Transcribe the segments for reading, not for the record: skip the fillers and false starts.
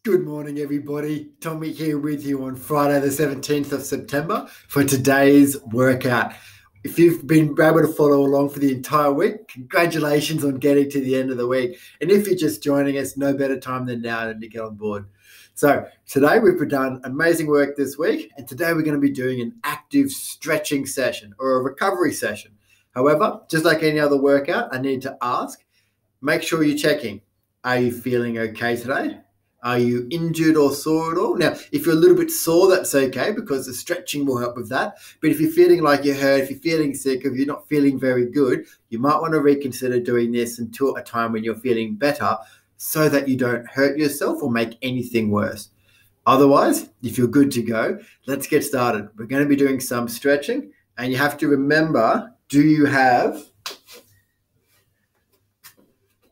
Good morning, everybody. Tommy here with you on Friday, the 17th of September for today's workout. If you've been able to follow along for the entire week, congratulations on getting to the end of the week. And if you're just joining us, no better time than now to get on board. So today we've done amazing work this week, and today we're going to be doing an active stretching session or a recovery session. However, just like any other workout, I need to ask, make sure you're checking. Are you feeling okay today? Are you injured or sore at all? Now, if you're a little bit sore, that's okay because the stretching will help with that. But if you're feeling like you're hurt, if you're feeling sick, if you're not feeling very good, you might want to reconsider doing this until a time when you're feeling better so that you don't hurt yourself or make anything worse. Otherwise, if you're good to go, let's get started. We're going to be doing some stretching, and you have to remember, do you have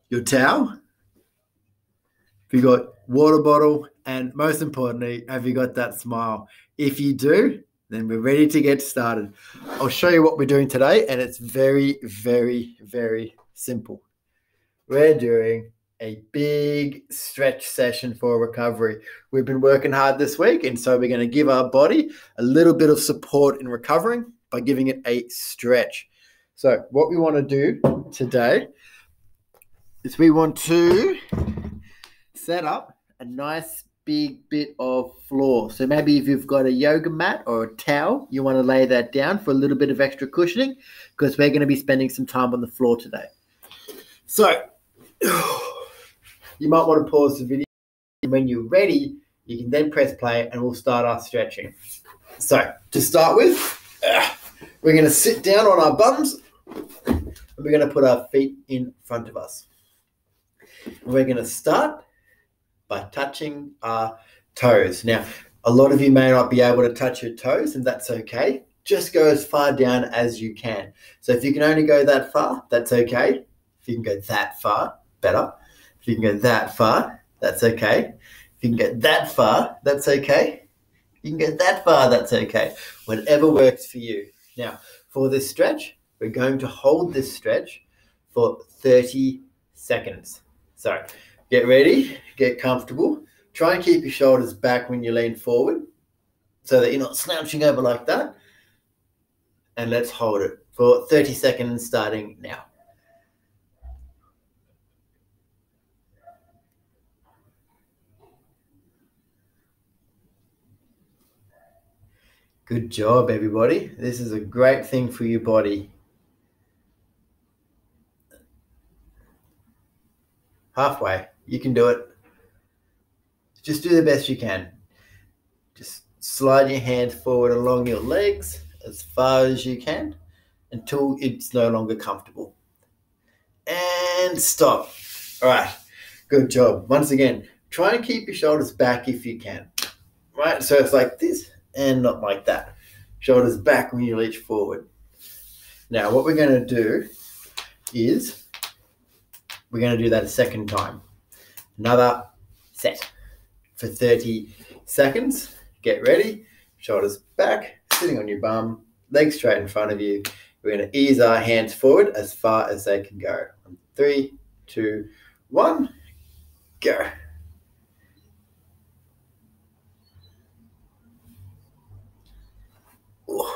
your towel? Have you got water bottle? And most importantly, have you got that smile? If you do, then we're ready to get started. I'll show you what we're doing today, and it's very, very, very simple. We're doing a big stretch session for recovery. We've been working hard this week, and so we're going to give our body a little bit of support in recovering by giving it a stretch. So what we want to do today is we want to set up a nice big bit of floor. So maybe if you've got a yoga mat or a towel, you want to lay that down for a little bit of extra cushioning because we're going to be spending some time on the floor today. So you might want to pause the video. When you're ready, you can then press play and we'll start our stretching. So to start with, we're going to sit down on our bums and we're going to put our feet in front of us. We're going to start by touching our toes. Now, a lot of you may not be able to touch your toes, and that's okay. Just go as far down as you can. So if you can only go that far, that's okay. If you can go that far, better. If you can go that far, that's okay. If you can get that far, that's okay. If you can get that far, that's okay. Whatever works for you. Now, for this stretch, we're going to hold this stretch for 30 seconds. So get ready, get comfortable. Try and keep your shoulders back when you lean forward so that you're not slouching over like that. And let's hold it for 30 seconds starting now. Good job, everybody. This is a great thing for your body. Halfway. You can do it. Just do the best you can. Just slide your hand forward along your legs as far as you can until it's no longer comfortable. And stop. All right. Good job. Once again, try and keep your shoulders back if you can. Right? So it's like this and not like that. Shoulders back when you reach forward. Now, what we're going to do is we're going to do that a second time. Another set for 30 seconds. Get ready. Shoulders back, sitting on your bum, legs straight in front of you. We're going to ease our hands forward as far as they can go. 3, 2, 1, go. Ooh.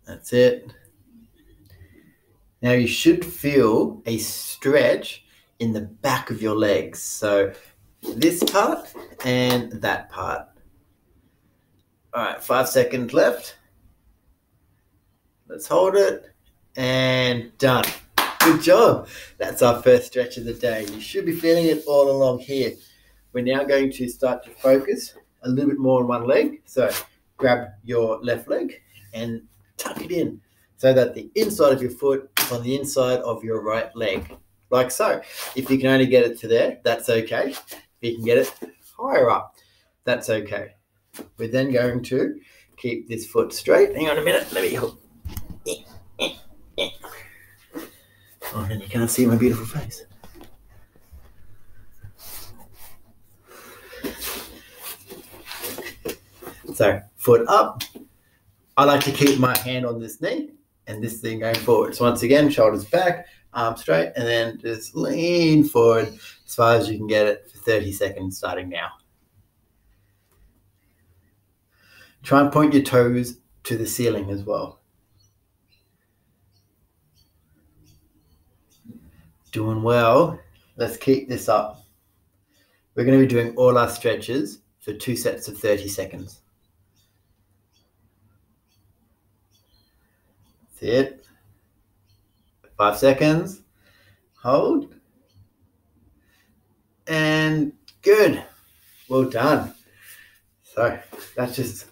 That's it. Now you should feel a stretch in the back of your legs. So this part and that part. All right, 5 seconds left. Let's hold it and done. Good job. That's our first stretch of the day. You should be feeling it all along here. We're now going to start to focus a little bit more on one leg. So grab your left leg and tuck it in so that the inside of your foot is on the inside of your right leg, like so. If you can only get it to there, that's okay. If you can get it higher up, that's okay. We're then going to keep this foot straight. Hang on a minute, let me help. Oh, and you can't see my beautiful face. So, foot up. I like to keep my hand on this knee and this thing going forward. So once again, shoulders back, arms straight, and then just lean forward as far as you can get it for 30 seconds starting now. Try and point your toes to the ceiling as well. Doing well. Let's keep this up. We're going to be doing all our stretches for 2 sets of 30 seconds. That's it. 5 seconds. Hold. And good. Well done. So that's just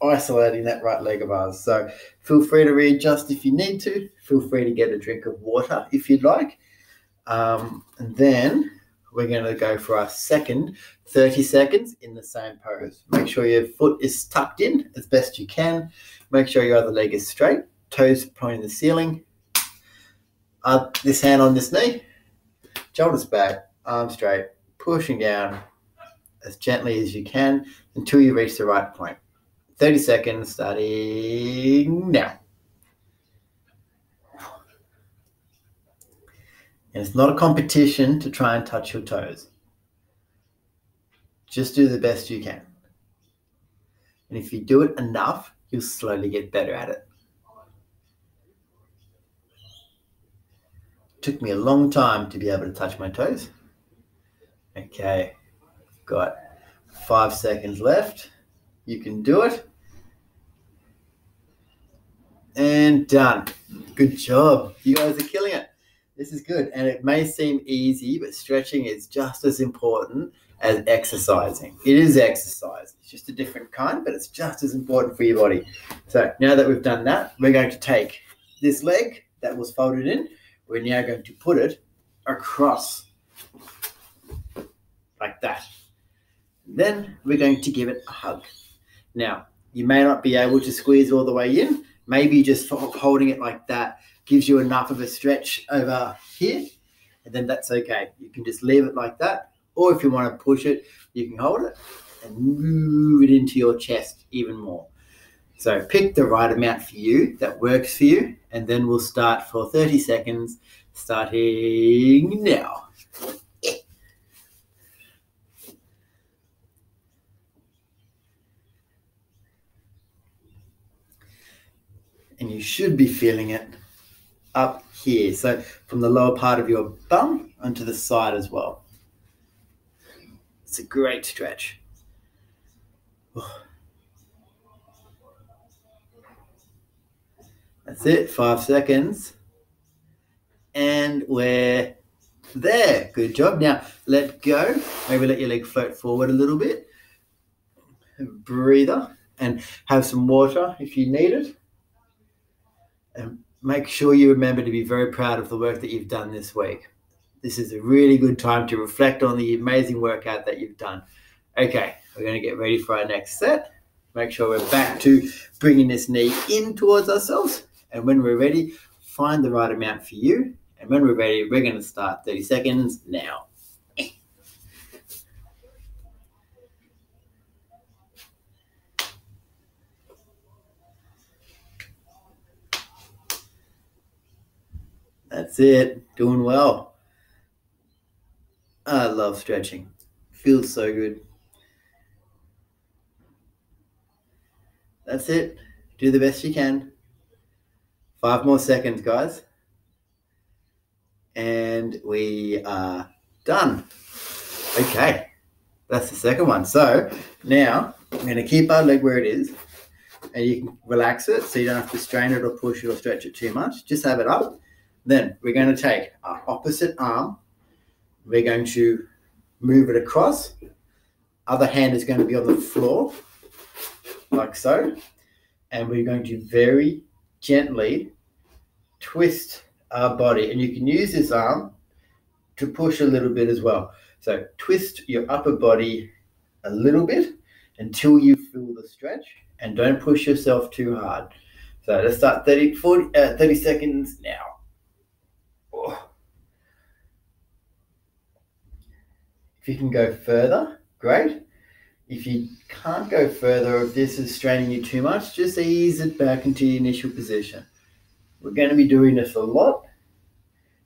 isolating that right leg of ours. So feel free to readjust if you need to. Feel free to get a drink of water if you'd like. And then we're going to go for our second 30 seconds in the same pose. Make sure your foot is tucked in as best you can. Make sure your other leg is straight, toes pointing the ceiling. This hand on this knee, shoulders back, arms straight, pushing down as gently as you can until you reach the right point. 30 seconds starting now. And it's not a competition to try and touch your toes. Just do the best you can. And if you do it enough, you'll slowly get better at it. It took me a long time to be able to touch my toes. Okay, got 5 seconds left. You can do it. And done. Good job. You guys are killing it. This is good. And it may seem easy, but stretching is just as important as exercising. It is exercise. It's just a different kind, but it's just as important for your body. So now that we've done that, we're going to take this leg that was folded in. We're now going to put it across like that. Then we're going to give it a hug. Now, you may not be able to squeeze all the way in. Maybe just holding it like that gives you enough of a stretch over here, and then that's okay. You can just leave it like that, or if you want to push it, you can hold it and move it into your chest even more. So pick the right amount for you that works for you, and then we'll start for 30 seconds, starting now. And you should be feeling it up here. So from the lower part of your bum onto the side as well. It's a great stretch. That's it, 5 seconds. And we're there. Good job. Now let go. Maybe let your leg float forward a little bit. Breather and have some water if you need it. And make sure you remember to be very proud of the work that you've done this week. This is a really good time to reflect on the amazing workout that you've done. Okay, we're going to get ready for our next set. Make sure we're back to bringing this knee in towards ourselves. And when we're ready, find the right amount for you. And when we're ready, we're going to start 30 seconds now. That's it. Doing well. I love stretching. Feels so good. That's it. Do the best you can. 5 more seconds, guys. And we are done. Okay. That's the second one. So now I'm going to keep our leg where it is. And you can relax it so you don't have to strain it or push it or stretch it too much. Just have it up. Then we're going to take our opposite arm. We're going to move it across. Other hand is going to be on the floor, like so. And we're going to very gently twist our body. And you can use this arm to push a little bit as well. So twist your upper body a little bit until you feel the stretch. And don't push yourself too hard. So let's start 30 seconds now. If you can go further, great. If you can't go further, if this is straining you too much, just ease it back into your initial position. We're going to be doing this a lot.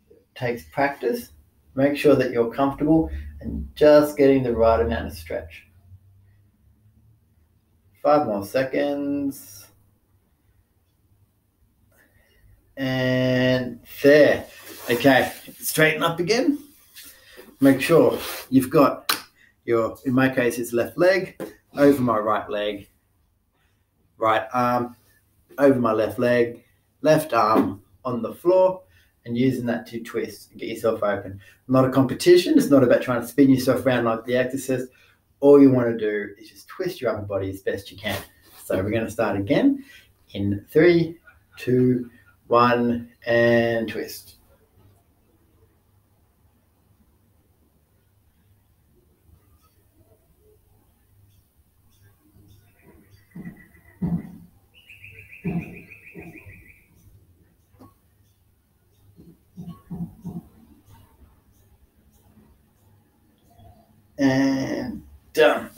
It takes practice. Make sure that you're comfortable and just getting the right amount of stretch. 5 more seconds. And there. Okay, straighten up again. Make sure you've got your, in my case, it's left leg over my right leg, right arm over my left leg, left arm on the floor, and using that to twist and get yourself open. Not a competition. It's not about trying to spin yourself around like the exercise. All you want to do is just twist your upper body as best you can. So we're going to start again in 3, 2, 1, and twist. And done.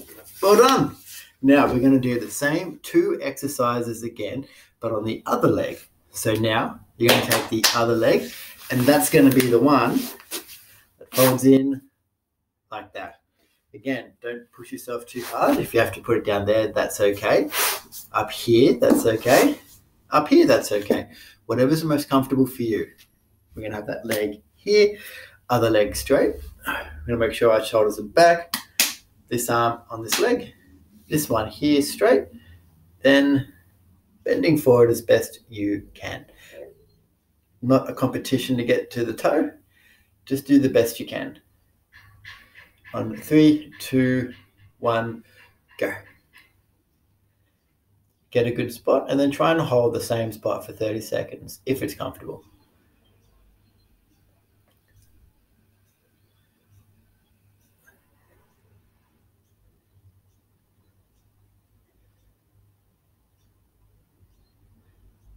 Well done. Now we're going to do the same 2 exercises again, but on the other leg. So now you're going to take the other leg, and that's going to be the one that folds in like that. Again, don't push yourself too hard. If you have to put it down there, that's okay. Up here, that's okay. Up here, that's okay. Whatever's the most comfortable for you. We're going to have that leg here, other leg straight. I'm going to make sure our shoulders are back. This arm on this leg. This one here straight. Then bending forward as best you can. Not a competition to get to the toe. Just do the best you can. On 3, 2, 1, go. Get a good spot and then try and hold the same spot for 30 seconds if it's comfortable.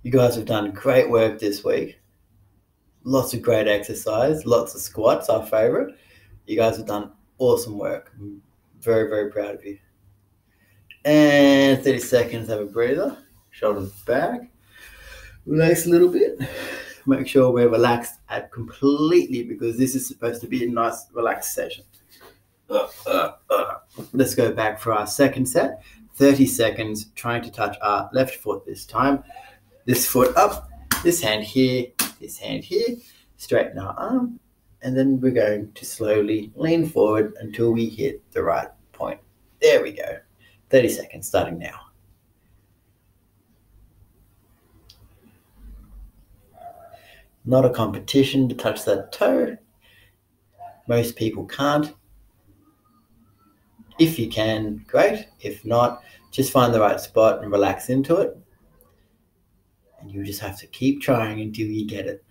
You guys have done great work this week. Lots of great exercise, lots of squats, our favorite. You guys have done awesome work. I'm very, very proud of you. And 30 seconds, have a breather. Shoulders back. Relax a little bit. Make sure we're relaxed completely because this is supposed to be a nice, relaxed session. Let's go back for our second set. 30 seconds, trying to touch our left foot this time. This foot up, this hand here, straighten our arm, and then we're going to slowly lean forward until we hit the right point. There we go. 30 seconds, starting now. Not a competition to touch that toe. Most people can't. If you can, great. If not, just find the right spot and relax into it. And you just have to keep trying until you get it.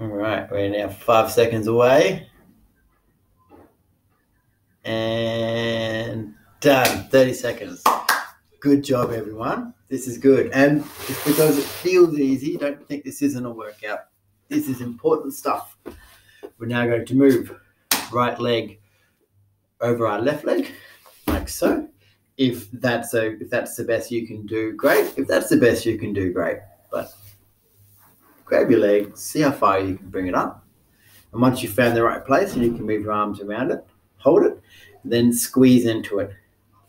All right, we're now 5 seconds away. And done. 30 seconds. Good job, everyone. This is good. And just because it feels easy, don't think this isn't a workout. This is important stuff. We're now going to move right leg over our left leg, like so. If that's the best you can do, great. If that's the best you can do, great. But grab your leg, see how far you can bring it up. And once you've found the right place and you can move your arms around it, hold it, then squeeze into it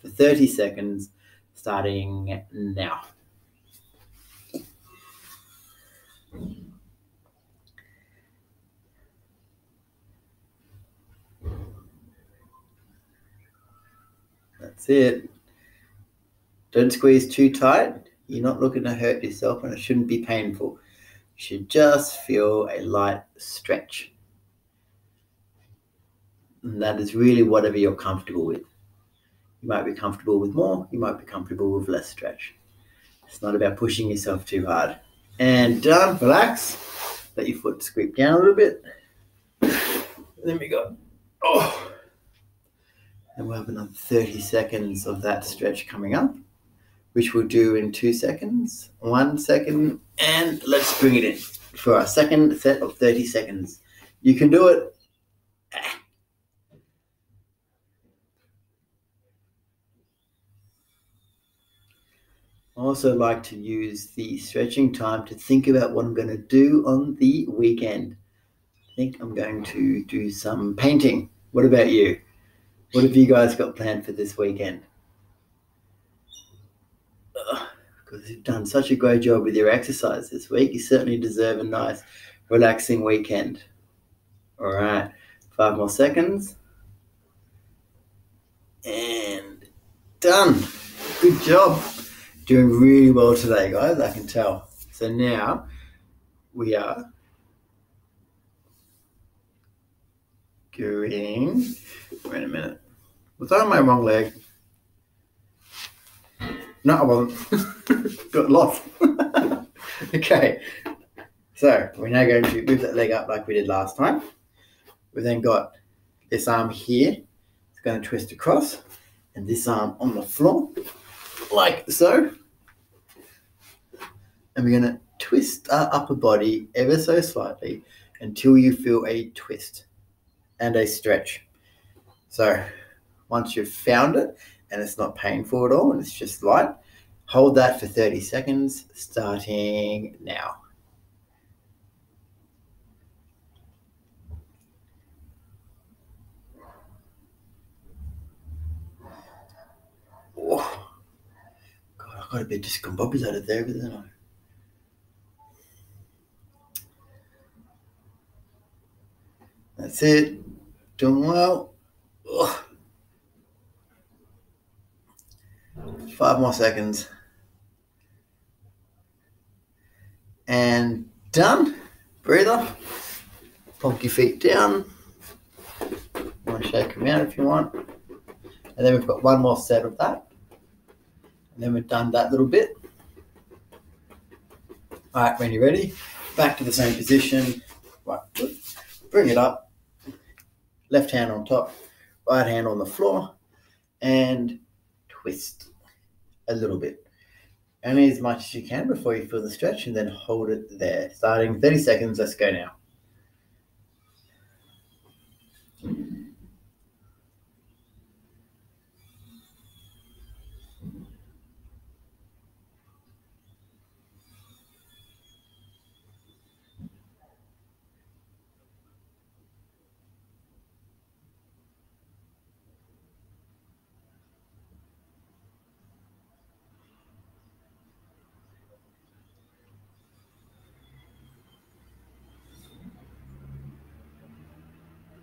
for 30 seconds, starting now. That's it. Don't squeeze too tight. You're not looking to hurt yourself and it shouldn't be painful. You should just feel a light stretch. And that is really whatever you're comfortable with. You might be comfortable with more, you might be comfortable with less stretch. It's not about pushing yourself too hard. And done, relax. Let your foot scoop down a little bit. And then we go. Oh. And we'll have another 30 seconds of that stretch coming up, which we'll do in 2 seconds, 1 second, and let's bring it in for our second set of 30 seconds. You can do it. also like to use the stretching time to think about what I'm going to do on the weekend. I think I'm going to do some painting. What about you? What have you guys got planned for this weekend? Because you've done such a great job with your exercise this week. You certainly deserve a nice, relaxing weekend. All right, 5 more seconds. And done. Good job. Doing really well today, guys, I can tell. So now we are going, wait a minute. Was I on my wrong leg? No, I wasn't. Got lost. Okay. So we're now going to move that leg up like we did last time. We've then got this arm here. It's going to twist across. And this arm on the floor, like so. And we're going to twist our upper body ever so slightly until you feel a twist and a stretch. So once you've found it and it's not painful at all and it's just light, hold that for 30 seconds, starting now. Oh, God, I got a bit discombobulated there, didn't I? That's it. Doing well. Oh. 5 more seconds. And done. Breather. Plonk your feet down. You want to shake them out if you want. And then we've got one more set of that. And then we've done that little bit. All right, when you're ready, back to the same position. Right foot, bring it up. Left hand on top, right hand on the floor. And twist a little bit. Only as much as you can before you feel the stretch, and then hold it there. Starting 30 seconds, let's go now.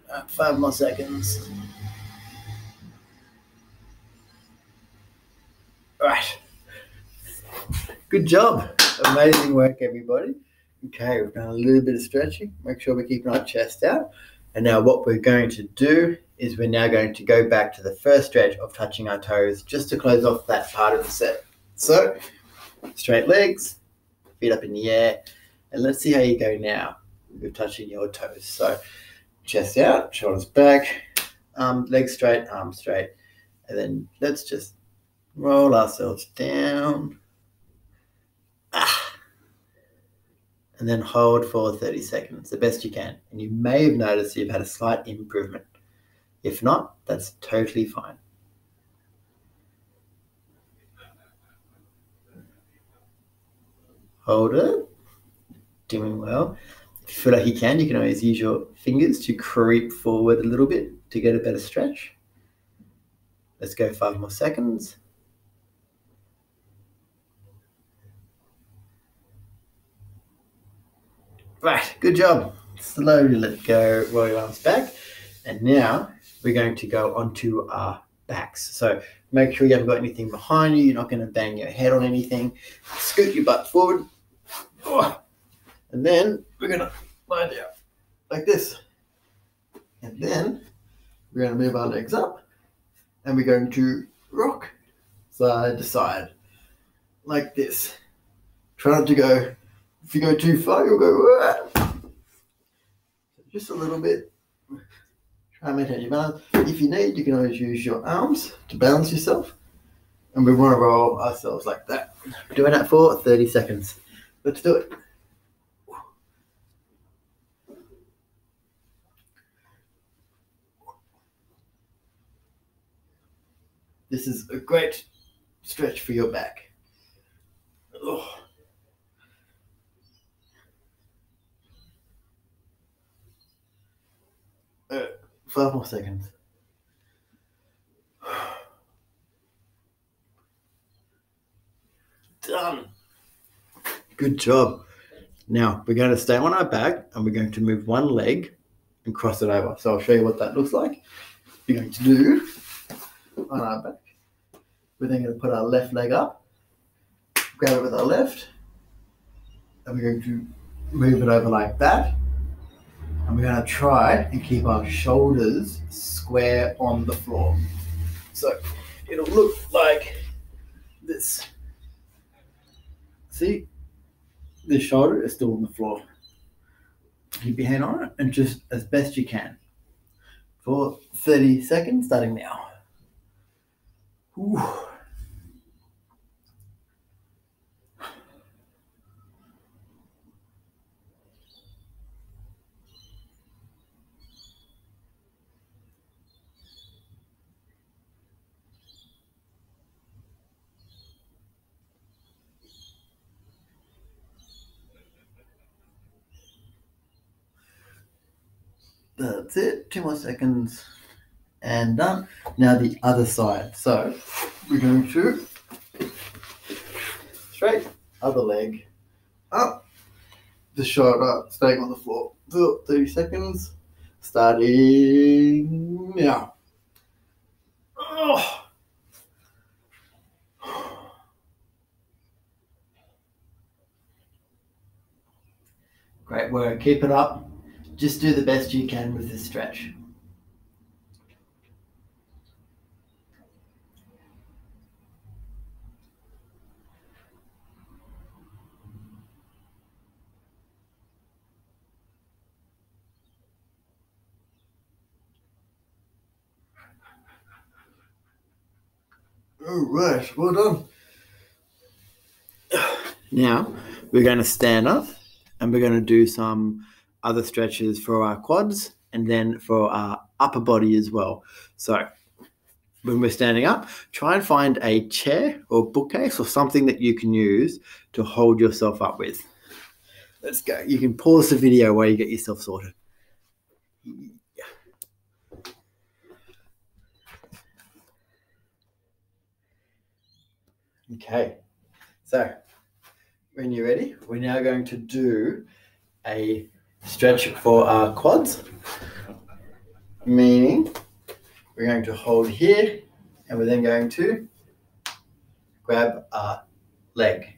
All right, 5 more seconds. All right. Good job. Amazing work, everybody. Okay, we've done a little bit of stretching. Make sure we're keeping our chest out. And now what we're going to do is we're now going to go back to the first stretch of touching our toes just to close off that part of the set. So, straight legs, feet up in the air, and let's see how you go now with touching your toes. So, chest out, shoulders back, legs straight, arms straight, and then let's just roll ourselves down. And then hold for 30 seconds, the best you can. And you may have noticed you've had a slight improvement. If not, that's totally fine. Hold it. Doing well. If you feel like you can always use your fingers to creep forward a little bit to get a better stretch. Let's go 5 more seconds. Right, good job. Slowly let go, roll your arms back. And now we're going to go onto our backs. So make sure you haven't got anything behind you. You're not going to bang your head on anything. Scoot your butt forward. And then we're going to lie down like this. And then we're going to move our legs up. And we're going to rock side to side like this. Try not to go, if you go too far, you'll go, just a little bit. Try and maintain your balance. If you need, you can always use your arms to balance yourself. And we want to roll ourselves like that. We're doing that for 30 seconds. Let's do it. This is a great stretch for your back. Oh. 5 more seconds. Done. Good job. Now we're going to stay on our back and we're going to move one leg and cross it over. So I'll show you what that looks like. We're going to do on our back. We're then going to put our left leg up, grab it with our left, and we're going to move it over like that. And we're going to try and keep our shoulders square on the floor. So it'll look like this. See, this shoulder is still on the floor. Keep your hand on it and just as best you can for 30 seconds, starting now. Whew. That's it. 2 more seconds and done. Now the other side. So we're going to straight, other leg up, the shoulder staying on the floor for 30 seconds, starting now. Oh. Great work. Keep it up. Just do the best you can with this stretch. All right, well done. Now we're going to stand up and we're going to do some other stretches for our quads and then for our upper body as well. So when we're standing up, try and find a chair or bookcase or something that you can use to hold yourself up with. Let's go. You can pause the video while you get yourself sorted. Okay, so when you're ready, we're now going to do a stretch for our quads, meaning we're going to hold here and we're then going to grab our leg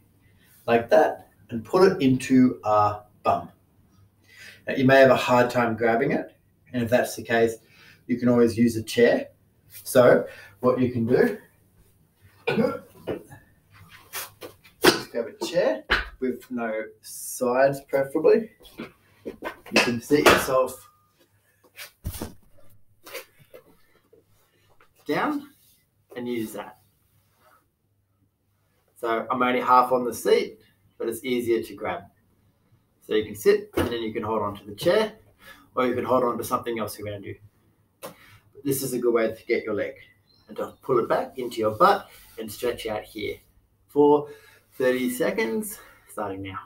like that and put it into our bum. Now, you may have a hard time grabbing it, and if that's the case, you can always use a chair. So what you can do is grab a chair with no sides preferably. You can sit yourself down and use that. So I'm only half on the seat, but it's easier to grab. So you can sit and then you can hold on to the chair, or you can hold on to something else around you. This is a good way to get your leg and to pull it back into your butt and stretch out here for 30 seconds, starting now.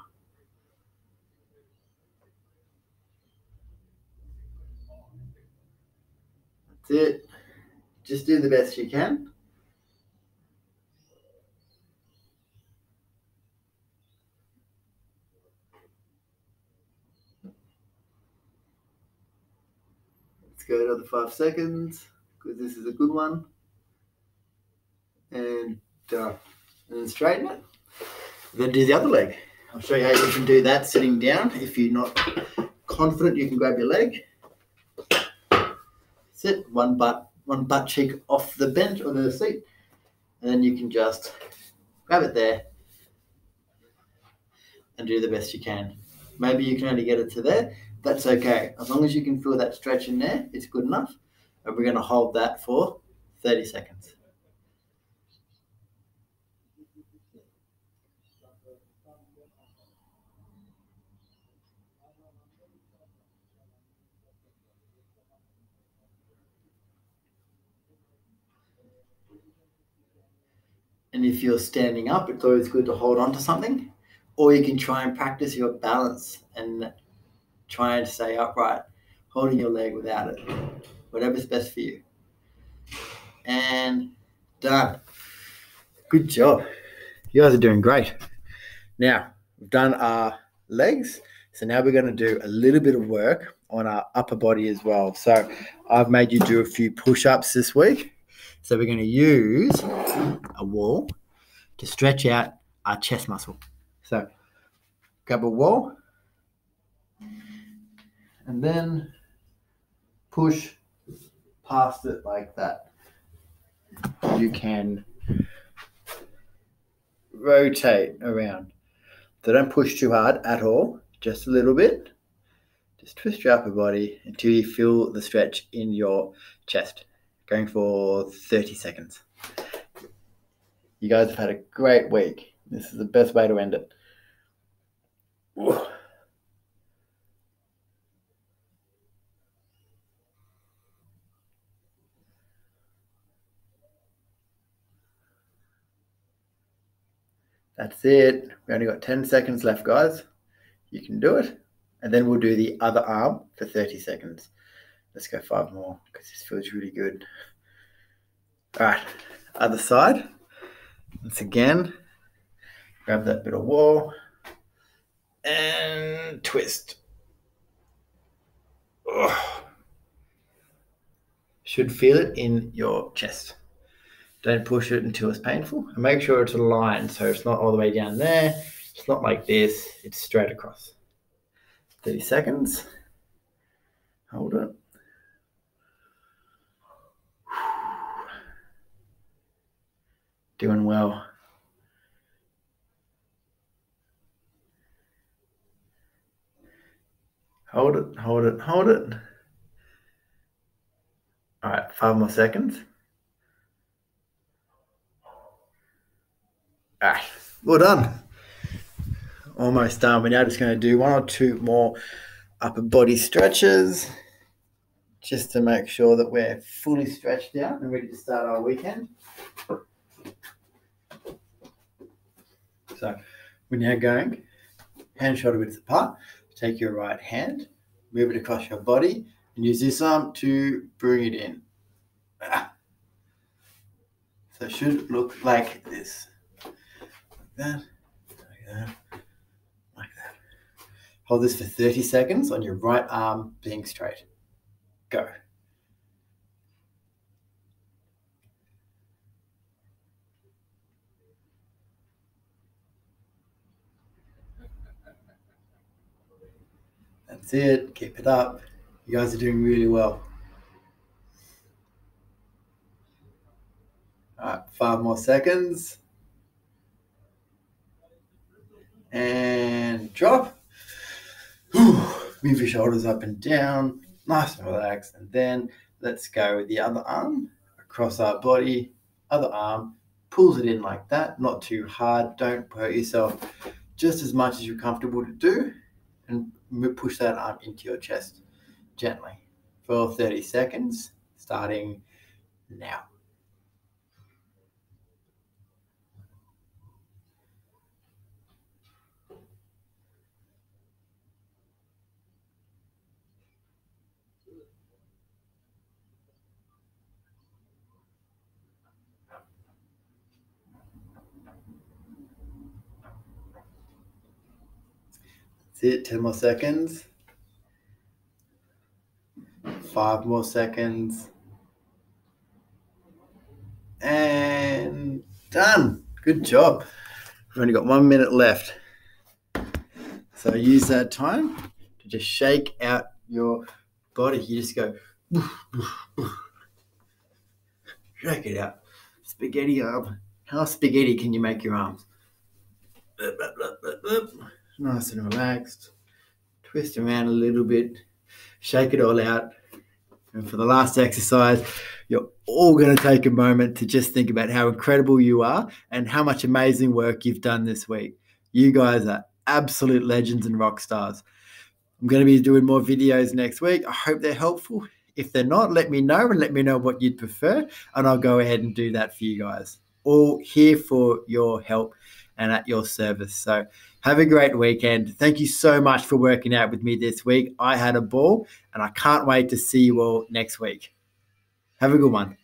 That's it. Just do the best you can. Let's go another 5 seconds because this is a good one. And done. And then straighten it. Then do the other leg. I'll show you how you can do that sitting down. If you're not confident, you can grab your leg. Sit one butt cheek off the bench or the seat, and then you can just grab it there and do the best you can. Maybe you can only get it to there. That's okay. As long as you can feel that stretch in there, it's good enough. And we're going to hold that for 30 seconds. And if you're standing up, it's always good to hold on to something. Or you can try and practice your balance and try and stay upright, holding your leg without it. Whatever's best for you. And done. Good job. You guys are doing great. Now, we've done our legs. So now we're going to do a little bit of work on our upper body as well. So I've made you do a few push-ups this week. So we're going to use a wall to stretch out our chest muscle. So grab a wall and then push past it like that. You can rotate around. So don't push too hard at all, just a little bit. Just twist your upper body until you feel the stretch in your chest. Going for 30 seconds. You guys have had a great week. This is the best way to end it. Ooh. That's it. We only got 10 seconds left, guys. You can do it. And then we'll do the other arm for 30 seconds. Let's go 5 more because this feels really good. All right, other side. Once again, grab that bit of wall and twist. Oh. Should feel it in your chest. Don't push it until it's painful. And make sure it's aligned so it's not all the way down there. It's not like this. It's straight across. 30 seconds. Hold it. Doing well. Hold it, hold it, hold it. All right, 5 more seconds. All right, well done. Almost done. We're now just going to do 1 or 2 more upper body stretches just to make sure that we're fully stretched out and ready to start our weekend. So we're now going hand shoulder width apart. Take your right hand, move it across your body, and use this arm to bring it in. So it should look like this. Like that, like that, like that. Hold this for 30 seconds on your right arm being straight. Go. That's it. Keep it up. You guys are doing really well. All right, 5 more seconds. And drop. Move your shoulders up and down. Nice and relaxed. And then let's go with the other arm across our body. Other arm pulls it in like that. Not too hard. Don't hurt yourself. Just as much as you're comfortable to do. And push that arm into your chest gently for 30 seconds, starting now. That's it, 10 more seconds. 5 more seconds. And done. Good job. We've only got 1 minute left. So use that time to just shake out your body. You just go, shake it out. Spaghetti arm. How spaghetti can you make your arms? Nice and relaxed. Twist around a little bit. Shake it all out. And for the last exercise, you're all going to take a moment to just think about how incredible you are and how much amazing work you've done this week. You guys are absolute legends and rock stars. I'm going to be doing more videos next week. I hope they're helpful. If they're not, let me know and let me know what you'd prefer, and I'll go ahead and do that for you guys. all here for your help and at your service. So have a great weekend. Thank you so much for working out with me this week. I had a ball, and I can't wait to see you all next week. Have a good one.